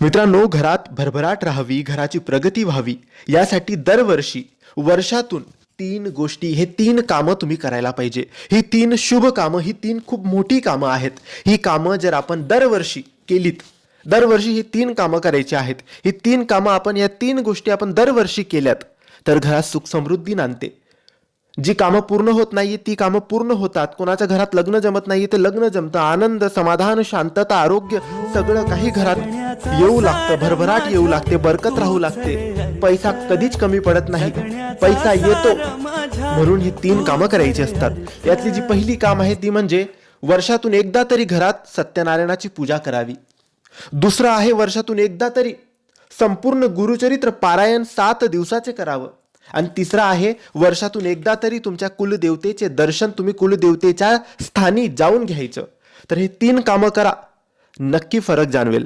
मित्रांनो, घरात भरभराट राहावी, घराची प्रगती व्हावी यासाठी दरवर्षी वर्षातून 3 गोष्टी, हे 3 कामं तुम्ही करायला पाहिजे. ही 3 शुभ कामं, ही 3 खूप मोठी कामं आहेत. ही कामं जर आपण दरवर्षी केलीत, दरवर्षी ही 3 कामं करायची आहेत. ही 3 कामं आपण, या 3 गोष्टी आपण दरवर्षी केल्यात तर घरात सुख समृद्धी नांदते. जी कामं पूर्ण होत नाही ती कामं पूर्ण होतात. कोणाच्या घरात लग्न जमत नाही ते लग्न जमतं. आनंद, समाधान, शांतता, आरोग्य सगळं काही घरात येऊ लागतं. भरभराट येऊ लागते, बरकत राहू लागते. पैसा कधीच कमी पडत नाही, पैसा येतो. म्हणून ही 3 कामं करायची असतात. यातली जी पहिली काम आहे ती म्हणजे वर्षातून एकदा तरी घरात सत्यनारायणाची पूजा करावी. दुसरं आहे, वर्षातून एकदा तरी संपूर्ण गुरुचरित्र पारायण 7 दिवसाचे करावं. आणि तिसरा आहे, वर्षातून एकदा तरी तुमच्या कुलदेवतेचे दर्शन तुम्ही कुलदेवतेच्या स्थानी जाऊन घ्यायचं. तर हे 3 कामं करा, नक्की फरक जाणवेल.